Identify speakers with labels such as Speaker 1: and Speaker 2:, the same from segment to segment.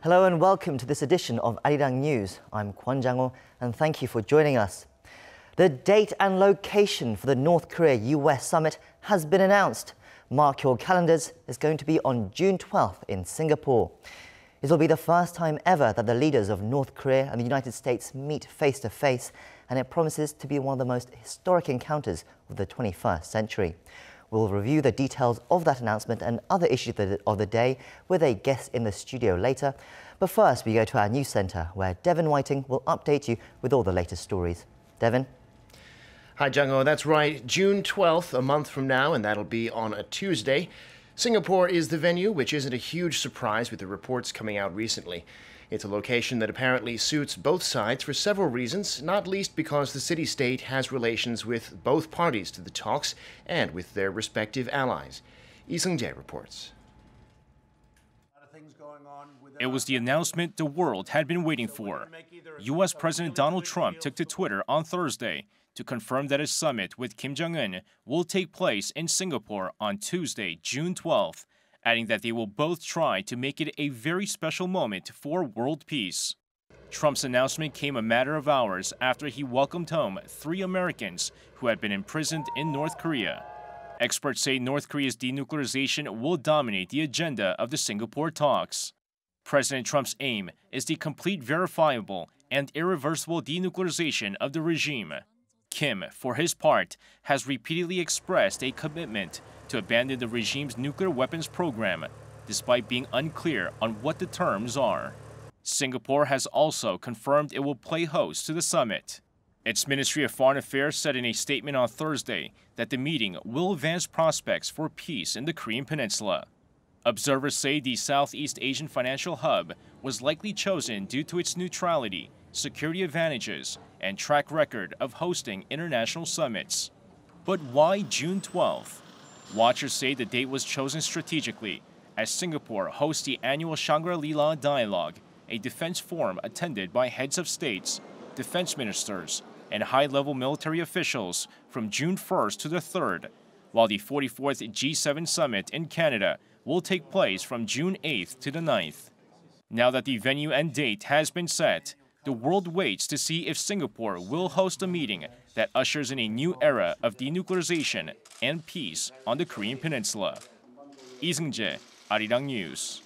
Speaker 1: Hello and welcome to this edition of Arirang News. I'm Kwon Jang-ho and thank you for joining us. The date and location for the North Korea-U.S. summit has been announced. Mark your calendars, it's going to be on June 12th in Singapore. It will be the first time ever that the leaders of North Korea and the United States meet face to face, and it promises to be one of the most historic encounters of the 21st century. We'll review the details of that announcement and other issues of the day with a guest in the studio later. But first, we go to our news centre, where Devon Whiting will update you with all the latest stories. Devon?
Speaker 2: Hi, Jung-ho. That's right. June 12th, a month from now, and that'll be on a Tuesday. Singapore is the venue, which isn't a huge surprise with the reports coming out recently. It's a location that apparently suits both sides for several reasons, not least because the city-state has relations with both parties to the talks and with their respective allies. Lee Seung-jae reports.
Speaker 3: It was the announcement the world had been waiting for. U.S. President Donald Trump took to Twitter on Thursday to confirm that a summit with Kim Jong-un will take place in Singapore on Tuesday, June 12th, adding that they will both try to make it a very special moment for world peace. Trump's announcement came a matter of hours after he welcomed home 3 Americans who had been imprisoned in North Korea. Experts say North Korea's denuclearization will dominate the agenda of the Singapore talks. President Trump's aim is the complete, verifiable, and irreversible denuclearization of the regime. Kim, for his part, has repeatedly expressed a commitment to abandon the regime's nuclear weapons program, despite being unclear on what the terms are. Singapore has also confirmed it will play host to the summit. Its Ministry of Foreign Affairs said in a statement on Thursday that the meeting will advance prospects for peace in the Korean Peninsula. Observers say the Southeast Asian financial hub was likely chosen due to its neutrality, security advantages, and track record of hosting international summits. But why June 12th? Watchers say the date was chosen strategically, as Singapore hosts the annual Shangri-La Dialogue, a defense forum attended by heads of states, defense ministers, and high-level military officials from June 1st to the 3rd, while the 44th G7 summit in Canada will take place from June 8th to the 9th. Now that the venue and date has been set, the world waits to see if Singapore will host a meeting that ushers in a new era of denuclearization and peace on the Korean Peninsula. Lee Seung-jae, Arirang News.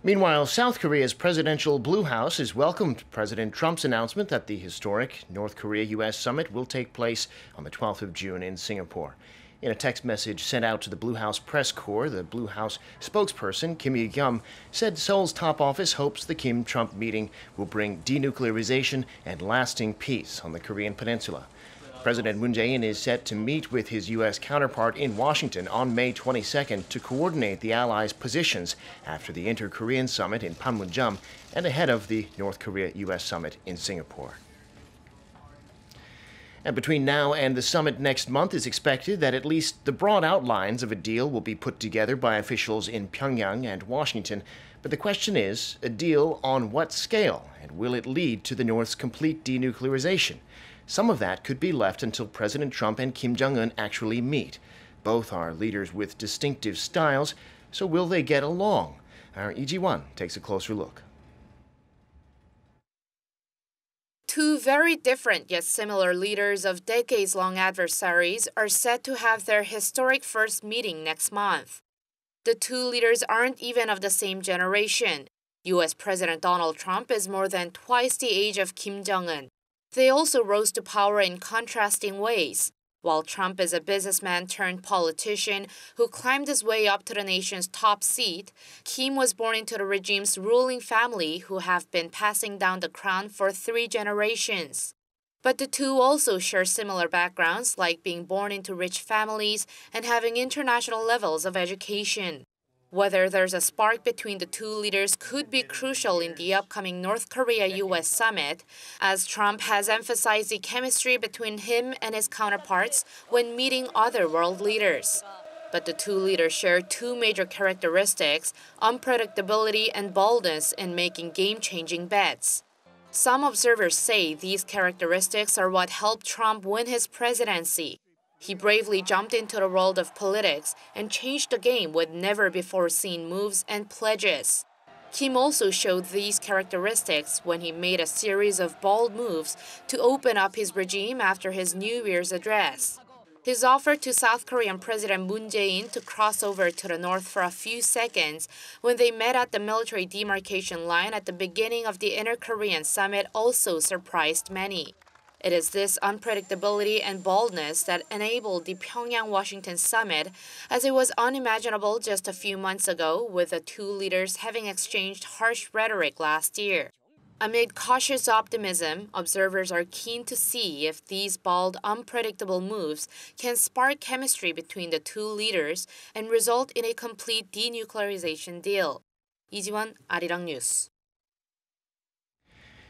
Speaker 2: Meanwhile, South Korea's presidential Blue House has welcomed President Trump's announcement that the historic North Korea-U.S. summit will take place on the 12th of June in Singapore. In a text message sent out to the Blue House press corps, the Blue House spokesperson, Kim Yi-kyum, said Seoul's top office hopes the Kim-Trump meeting will bring denuclearization and lasting peace on the Korean Peninsula. President Moon Jae-in is set to meet with his U.S. counterpart in Washington on May 22nd to coordinate the allies' positions after the Inter-Korean summit in Panmunjom and ahead of the North Korea-U.S. summit in Singapore. And between now and the summit next month, it's expected that at least the broad outlines of a deal will be put together by officials in Pyongyang and Washington. But the question is, a deal on what scale, and will it lead to the North's complete denuclearization? Some of that could be left until President Trump and Kim Jong-un actually meet. Both are leaders with distinctive styles, so will they get along? Our Lee Ji-won takes a closer look.
Speaker 4: 2 very different yet similar leaders of decades-long adversaries are set to have their historic first meeting next month. The 2 leaders aren't even of the same generation. U.S. President Donald Trump is more than twice the age of Kim Jong-un. They also rose to power in contrasting ways. While Trump is a businessman turned politician who climbed his way up to the nation's top seat, Kim was born into the regime's ruling family who have been passing down the crown for 3 generations. But the 2 also share similar backgrounds, like being born into rich families and having international levels of education. Whether there's a spark between the 2 leaders could be crucial in the upcoming North Korea-U.S. summit, as Trump has emphasized the chemistry between him and his counterparts when meeting other world leaders. But the 2 leaders share 2 major characteristics: unpredictability and boldness in making game-changing bets. Some observers say these characteristics are what helped Trump win his presidency. He bravely jumped into the world of politics and changed the game with never-before-seen moves and pledges. Kim also showed these characteristics when he made a series of bold moves to open up his regime after his New Year's address. His offer to South Korean President Moon Jae-in to cross over to the north for a few seconds when they met at the military demarcation line at the beginning of the Inter-Korean summit also surprised many. It is this unpredictability and boldness that enabled the Pyongyang-Washington summit, as it was unimaginable just a few months ago, with the two leaders having exchanged harsh rhetoric last year. Amid cautious optimism, observers are keen to see if these bold, unpredictable moves can spark chemistry between the two leaders and result in a complete denuclearization deal. 이지원, 아리랑 뉴스.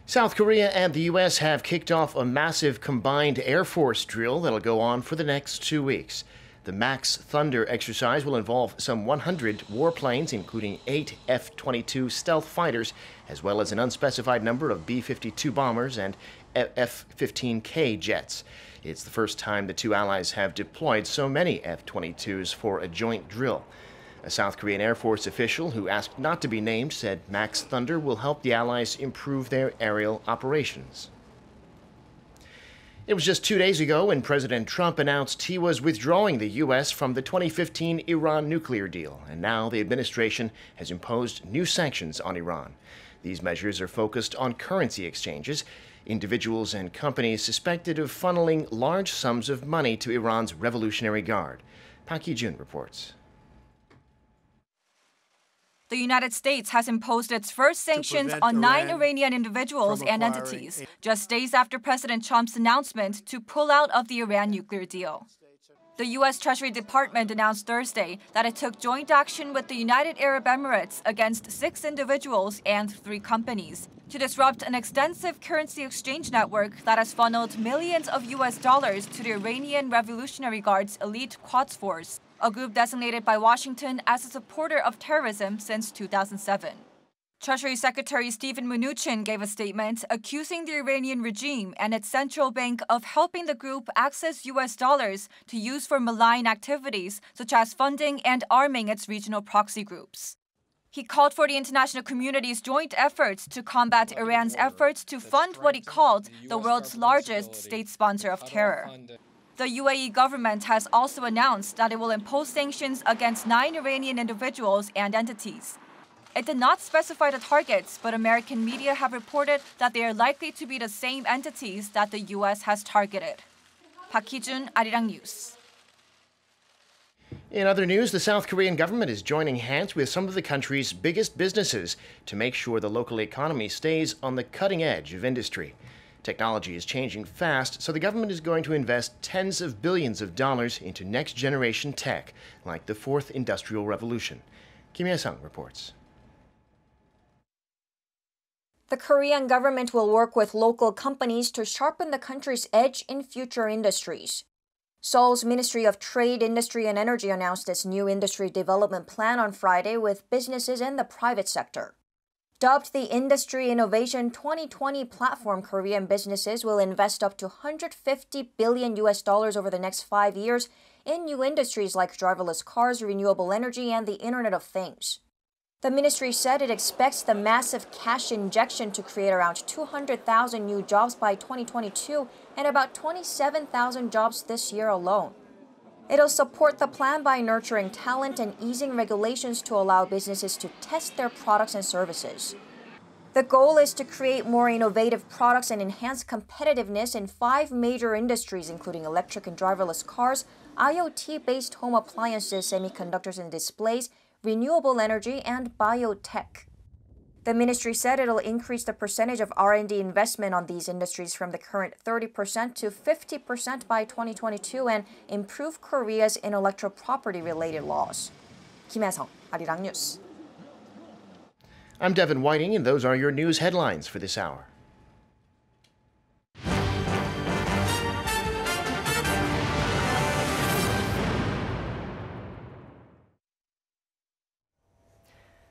Speaker 2: South Korea and the U.S. have kicked off a massive combined Air Force drill that'll go on for the next 2 weeks. The Max Thunder exercise will involve some 100 warplanes, including 8 F-22 stealth fighters, as well as an unspecified number of B-52 bombers and F-15K jets. It's the first time the two allies have deployed so many F-22s for a joint drill. A South Korean Air Force official who asked not to be named said Max Thunder will help the allies improve their aerial operations. It was just 2 days ago when President Trump announced he was withdrawing the U.S. from the 2015 Iran nuclear deal, and now the administration has imposed new sanctions on Iran. These measures are focused on currency exchanges, individuals and companies suspected of funneling large sums of money to Iran's Revolutionary Guard. Park Hee-jun reports.
Speaker 5: The United States has imposed its first sanctions on 9 Iranian individuals and entities, just days after President Trump's announcement to pull out of the Iran nuclear deal. The U.S. Treasury Department announced Thursday that it took joint action with the United Arab Emirates against 6 individuals and 3 companies to disrupt an extensive currency exchange network that has funneled millions of U.S. dollars to the Iranian Revolutionary Guard's elite Quds Force, a group designated by Washington as a supporter of terrorism since 2007. Treasury Secretary Steven Mnuchin gave a statement accusing the Iranian regime and its central bank of helping the group access U.S. dollars to use for malign activities such as funding and arming its regional proxy groups. He called for the international community's joint efforts to combat Iran's efforts to fund what he called the world's largest state sponsor of terror. The UAE government has also announced that it will impose sanctions against 9 Iranian individuals and entities. It did not specify the targets, but American media have reported that they are likely to be the same entities that the U.S. has targeted. Park Hee-jun, Arirang News.
Speaker 2: In other news, the South Korean government is joining hands with some of the country's biggest businesses to make sure the local economy stays on the cutting edge of industry. Technology is changing fast, so the government is going to invest tens of billions of dollars into next-generation tech, like the Fourth Industrial Revolution. Kim Ye-sung reports.
Speaker 6: The Korean government will work with local companies to sharpen the country's edge in future industries. Seoul's Ministry of Trade, Industry and Energy announced its new industry development plan on Friday with businesses in the private sector. Dubbed the Industry Innovation 2020 platform, Korean businesses will invest up to $150 billion over the next 5 years in new industries like driverless cars, renewable energy, and the Internet of Things. The ministry said it expects the massive cash injection to create around 200,000 new jobs by 2022 and about 27,000 jobs this year alone. It'll support the plan by nurturing talent and easing regulations to allow businesses to test their products and services. The goal is to create more innovative products and enhance competitiveness in 5 major industries, including electric and driverless cars, IoT-based home appliances, semiconductors and displays, renewable energy, and biotech. The ministry said it'll increase the percentage of R&D investment on these industries from the current 30% to 50% by 2022 and improve Korea's intellectual property-related laws. Kim Ye-sung, Arirang News.
Speaker 2: I'm Devin Whiting, and those are your news headlines for this hour.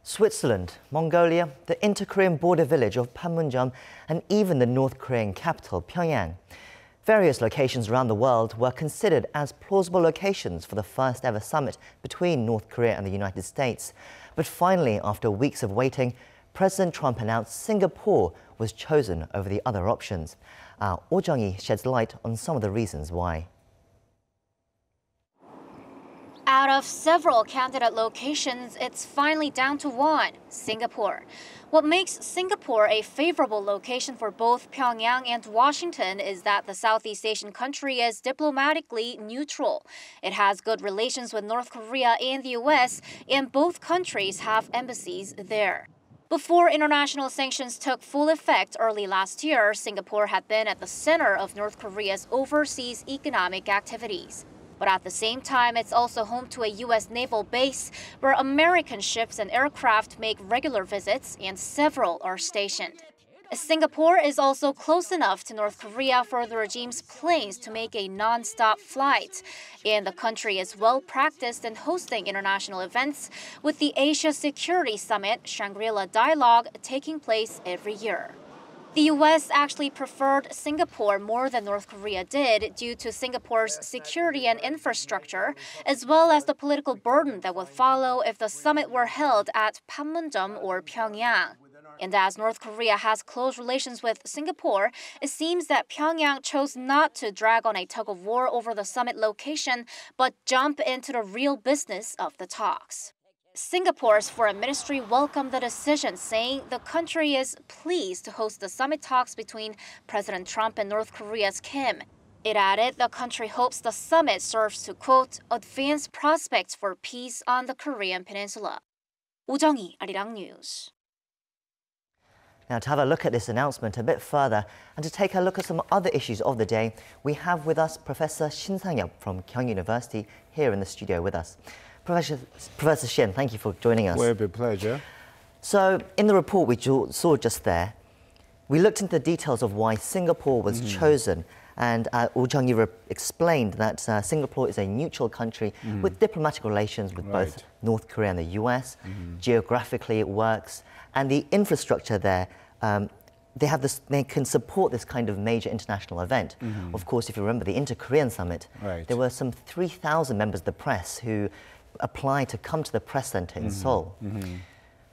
Speaker 1: Switzerland, Mongolia, the inter-Korean border village of Panmunjom, and even the North Korean capital, Pyongyang. Various locations around the world were considered as plausible locations for the first ever summit between North Korea and the United States. But finally, after weeks of waiting, President Trump announced Singapore was chosen over the other options. Oh Jung-hee sheds light on some of the reasons why.
Speaker 7: Out of several candidate locations, it's finally down to one, Singapore. What makes Singapore a favorable location for both Pyongyang and Washington is that the Southeast Asian country is diplomatically neutral. It has good relations with North Korea and the U.S., and both countries have embassies there. Before international sanctions took full effect early last year, Singapore had been at the center of North Korea's overseas economic activities. But at the same time, it's also home to a U.S. naval base where American ships and aircraft make regular visits, and several are stationed. Singapore is also close enough to North Korea for the regime's planes to make a non-stop flight. And the country is well practiced in hosting international events, with the Asia Security Summit, Shangri-La Dialogue, taking place every year. The U.S. actually preferred Singapore more than North Korea did due to Singapore's security and infrastructure, as well as the political burden that would follow if the summit were held at Panmunjom or Pyongyang. And as North Korea has close relations with Singapore, it seems that Pyongyang chose not to drag on a tug-of-war over the summit location, but jump into the real business of the talks. Singapore's foreign ministry welcomed the decision, saying the country is pleased to host the summit talks between President Trump and North Korea's Kim. It added the country hopes the summit serves to, quote, advance prospects for peace on the Korean peninsula. Oh Jung-hee, Arirang News.
Speaker 1: Now, to have a look at this announcement a bit further and to take a look at some other issues of the day, we have with us Professor Shin Sang-yeop from Kyung University here in the studio with us. Professor Shin, thank you for joining us.
Speaker 8: Well, it'll be a pleasure.
Speaker 1: So, in the report we saw just there, we looked into the details of why Singapore was chosen, and Oh Jung-hee explained that Singapore is a neutral country with diplomatic relations with both North Korea and the US. Geographically, it works, and the infrastructure there, they can support this kind of major international event. Of course, if you remember the Inter-Korean Summit, there were some 3,000 members of the press who applied to come to the press center in Seoul.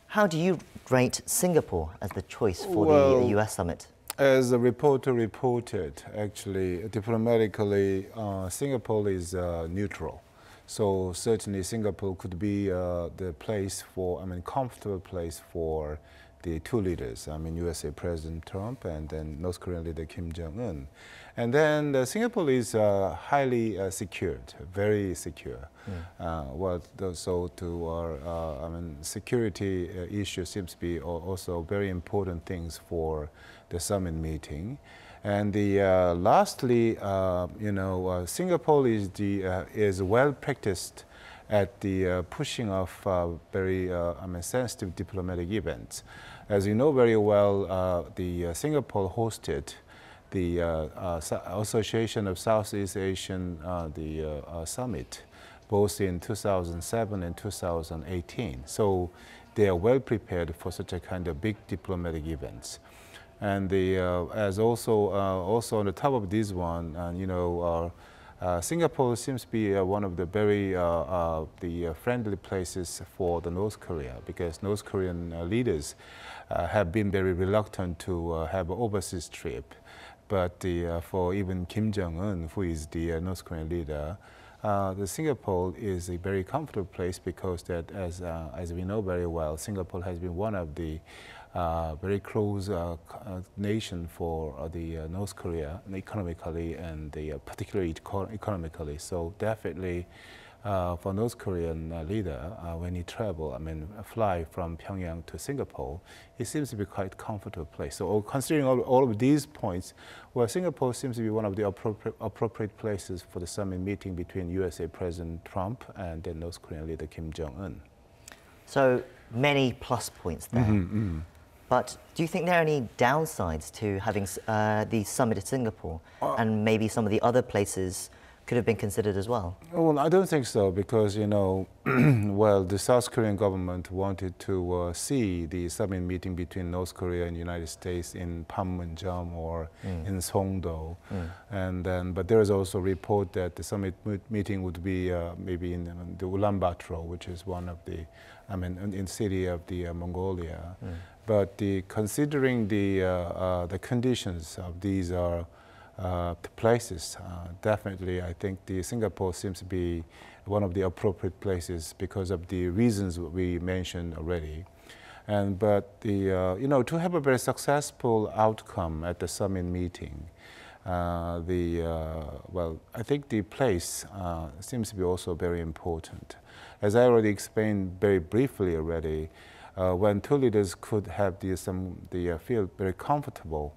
Speaker 1: How do you rate Singapore as the choice for the US summit?
Speaker 8: As the reporter reported, actually, diplomatically, Singapore is neutral. So certainly Singapore could be the place for, comfortable place for the two leaders, USA President Trump and then North Korean leader Kim Jong-un. And then Singapore is highly secured, very secure. Security issue seems to be also very important things for the summit meeting. And lastly, Singapore is well practiced at the pushing of very sensitive diplomatic events. As you know very well, the Singapore hosted the Association of Southeast Asian summit, both in 2007 and 2018. So they are well prepared for such a kind of big diplomatic events. And as also on the top of this one, Singapore seems to be one of the very friendly places for the North Korea, because North Korean leaders have been very reluctant to have an overseas trip. But for even Kim Jong-un, who is the North Korean leader, the Singapore is a very comfortable place, because that, as we know very well, Singapore has been one of the very close nation for the North Korea economically, and particularly economically. So definitely for North Korean leader, when he fly from Pyongyang to Singapore, it seems to be quite comfortable place. So considering all of these points, well, Singapore seems to be one of the appropriate places for the summit meeting between USA President Trump and then North Korean leader Kim Jong-un.
Speaker 1: So many plus points there. But do you think there are any downsides to having the summit in Singapore and maybe some of the other places could have been considered as well?
Speaker 8: Well, I don't think so, because, you know, well, the South Korean government wanted to see the summit meeting between North Korea and the United States in Panmunjom or in Songdo. And then, but there is also a report that the summit meeting would be maybe in the Ulaanbaatar, which is one of the, in city of the Mongolia. But considering the conditions of these are the places, definitely I think the Singapore seems to be one of the appropriate places because of the reasons we mentioned already. But you know, to have a very successful outcome at the summit meeting, well, I think the place seems to be also very important. As I already explained very briefly already, when two leaders could have feel very comfortable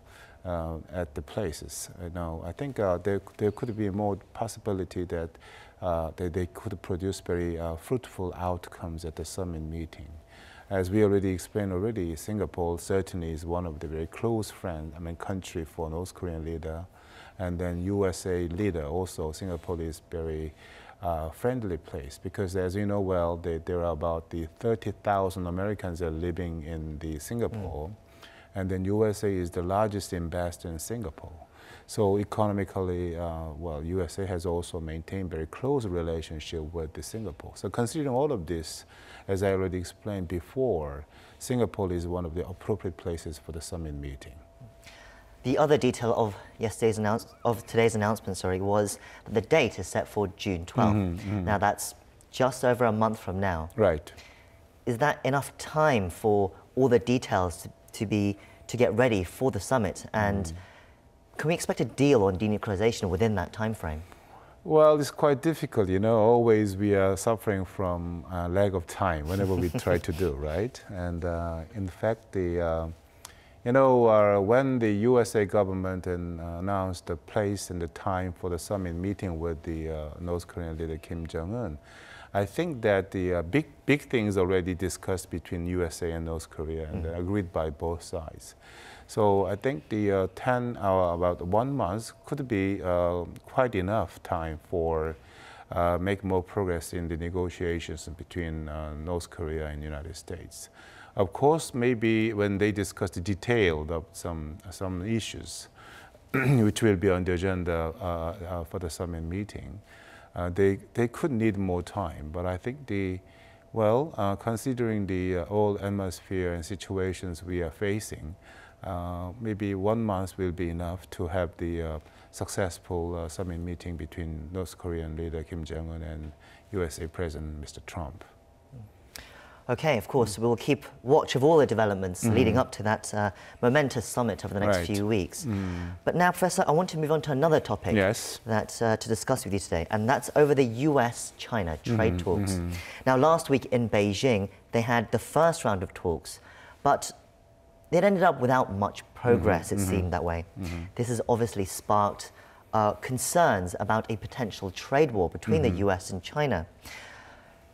Speaker 8: at the places, you know, I think there could be more possibility that they could produce very fruitful outcomes at the summit meeting. As we already explained already, Singapore certainly is one of the very close friends, country for North Korean leader, and then USA leader also. Singapore is very friendly place because, as you know well, there are about 30,000 Americans are living in the Singapore. And then USA is the largest investor in Singapore. So economically, well, USA has also maintained very close relationship with the Singapore. So considering all of this, as I already explained before, Singapore is one of the appropriate places for the summit meeting.
Speaker 1: The other detail of today's announcement, was that the date is set for June 12th. Now that's just over a month from now.
Speaker 8: Right.
Speaker 1: Is that enough time for all the details to get ready for the summit? And can we expect a deal on denuclearization within that time frame?
Speaker 8: Well, it's quite difficult, you know. Always we are suffering from a lack of time whenever we try to do, right? And in fact, you know, when the USA government announced the place and the time for the summit meeting with the North Korean leader Kim Jong-un, I think that the big things already discussed between USA and North Korea and agreed by both sides. So I think the about 1 month could be quite enough time for make more progress in the negotiations between North Korea and the United States. Of course, maybe when they discuss the detail of some issues, which will be on the agenda for the summit meeting, they could need more time. But I think considering the whole atmosphere and situations we are facing, maybe 1 month will be enough to have the successful summit meeting between North Korean leader Kim Jong-un and USA President Mr. Trump.
Speaker 1: Okay, of course, we'll keep watch of all the developments leading up to that momentous summit over the next few weeks. But now, Professor, I want to move on to another topic that to discuss with you today, and that's over the US-China trade talks. Now, last week in Beijing, they had the first round of talks, but it ended up without much progress, it seemed that way. This has obviously sparked concerns about a potential trade war between the US and China.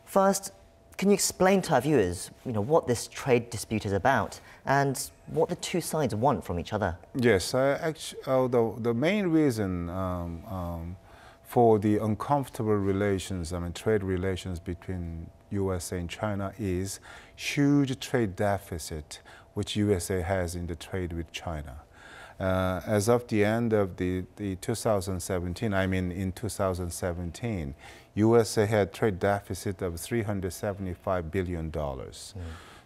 Speaker 1: First, can you explain to our viewers, what this trade dispute is about and what the two sides want from each other?
Speaker 8: Yes, the main reason for the uncomfortable relations, trade relations between USA and China is huge trade deficit which USA has in the trade with China. As of the end of the 2017, in 2017, USA had trade deficit of $375 billion.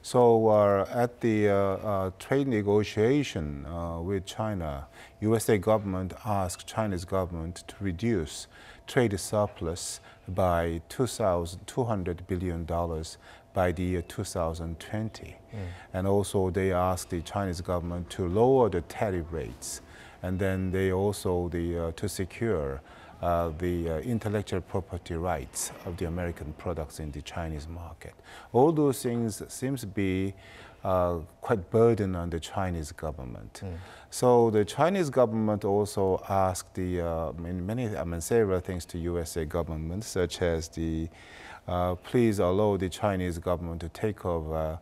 Speaker 8: So at the trade negotiation with China, USA government asked Chinese government to reduce trade surplus by $200 billion by the year 2020. And also they asked the Chinese government to lower the tariff rates. And then they also to secure the intellectual property rights of the American products in the Chinese market. All those things seems to be quite burden on the Chinese government. So the Chinese government also asked several things to USA government, such as please allow the Chinese government to take over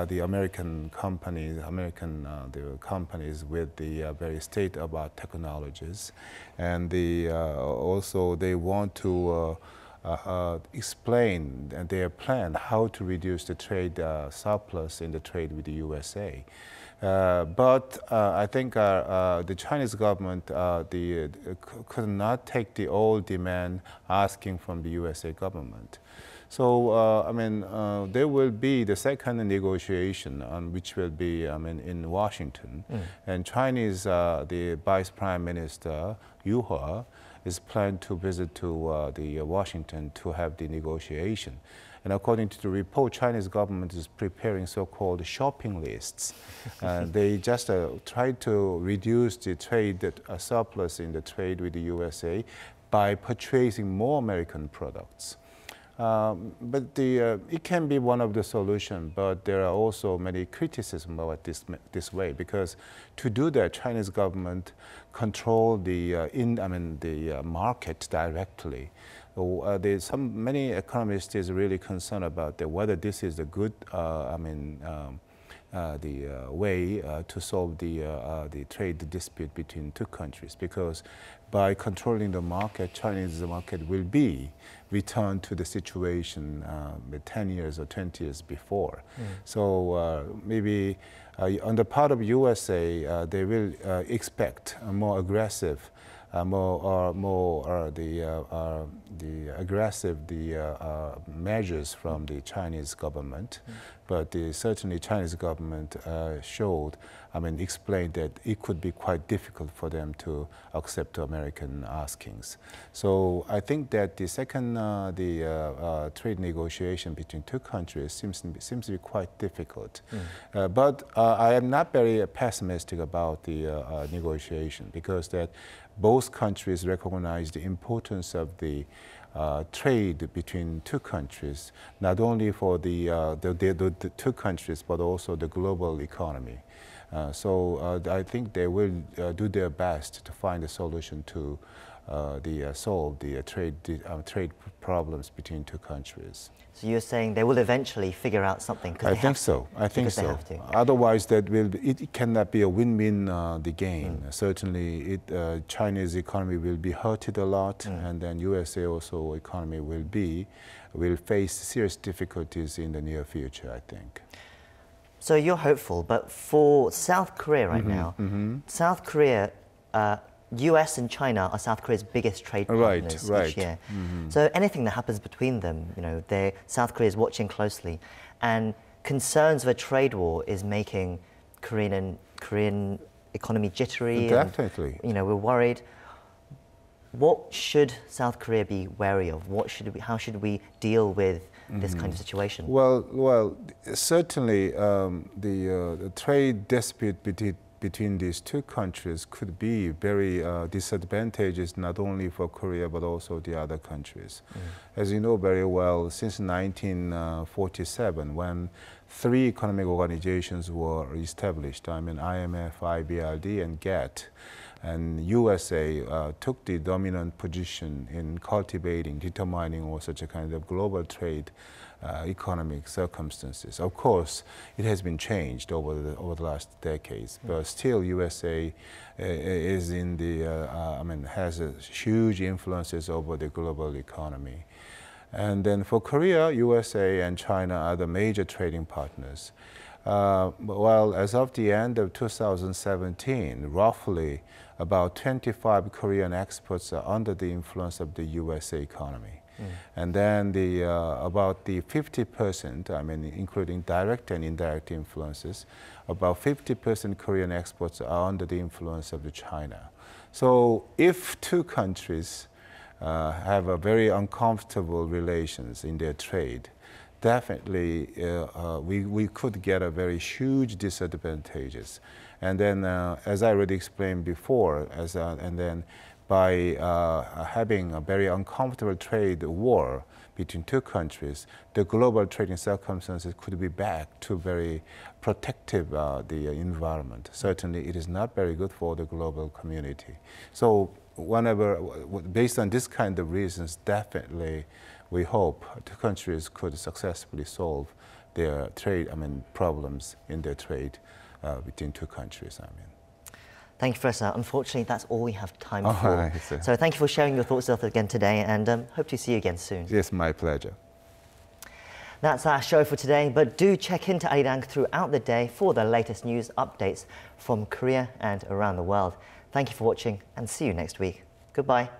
Speaker 8: the American companies, the companies with the very state-of-art technologies, and also they want to explain their plan how to reduce the trade surplus in the trade with the USA. But I think the Chinese government could not take the old demand asking from the USA government. So, I mean, there will be the second negotiation, which will be, in Washington. And Chinese, the Vice Prime Minister, Yu is planned to visit to the Washington to have the negotiation. And according to the report, Chinese government is preparing so-called shopping lists. They just try to reduce the trade surplus in the trade with the USA by purchasing more American products. But it can be one of the solutions, but there are also many criticisms about this way, because to do that, Chinese government control the market directly. So, many economists is really concerned about whether this is a good way to solve the trade dispute between two countries, because by controlling the market, Chinese market will be returned to the situation 10 years or 20 years before. So maybe on the part of USA, they will expect a more aggressive, measures from the Chinese government, but certainly Chinese government explained that it could be quite difficult for them to accept American askings. So I think that the second trade negotiation between two countries seems to be quite difficult. But I am not very pessimistic about the negotiation, because that both countries recognize the importance of the trade between two countries, not only for the two countries, but also the global economy. So I think they will do their best to find a solution to solve the trade problems between two countries.
Speaker 1: So you're saying they will eventually figure out something?
Speaker 8: I think so. Otherwise, it cannot be a win-win the game. Certainly, Chinese economy will be hurted a lot, and then USA also economy will face serious difficulties in the near future, I think.
Speaker 1: So you're hopeful, but for South Korea right now, South Korea, US and China are South Korea's biggest trade partners each year. So anything that happens between them, South Korea is watching closely, and concerns of a trade war is making Korean economy jittery.
Speaker 8: Definitely.
Speaker 1: And, we're worried. What should South Korea be wary of? How should we deal with this kind of situation?
Speaker 8: Well, certainly the trade dispute between these two countries could be very disadvantageous, not only for Korea, but also the other countries. As you know very well, since 1947, when three economic organizations were established, IMF, IBRD, and GATT, and USA took the dominant position in determining all such a kind of global trade economic circumstances. Of course, it has been changed over the last decades, but still USA is in has a huge influences over the global economy. And then for Korea, USA and China are the major trading partners. Well, as of the end of 2017, roughly about 25 Korean exports are under the influence of the USA economy. And then about the 50%, including direct and indirect influences, about 50% Korean exports are under the influence of China. So if two countries have a very uncomfortable relations in their trade, definitely we could get a very huge disadvantages. And then, as I already explained before, and then by having a very uncomfortable trade war between two countries, the global trading circumstances could be back to very protective the environment. Certainly, it is not very good for the global community. So, based on this kind of reasons, definitely we hope two countries could successfully solve their trade, problems in their trade between two countries.
Speaker 1: Thank you, Professor. Unfortunately, that's all we have time for.
Speaker 8: Right.
Speaker 1: So thank you for sharing your thoughts with us again today, and hope to see you again soon.
Speaker 8: Yes, my pleasure.
Speaker 1: That's our show for today, but do check into Arirang throughout the day for the latest news updates from Korea and around the world. Thank you for watching, and see you next week. Goodbye.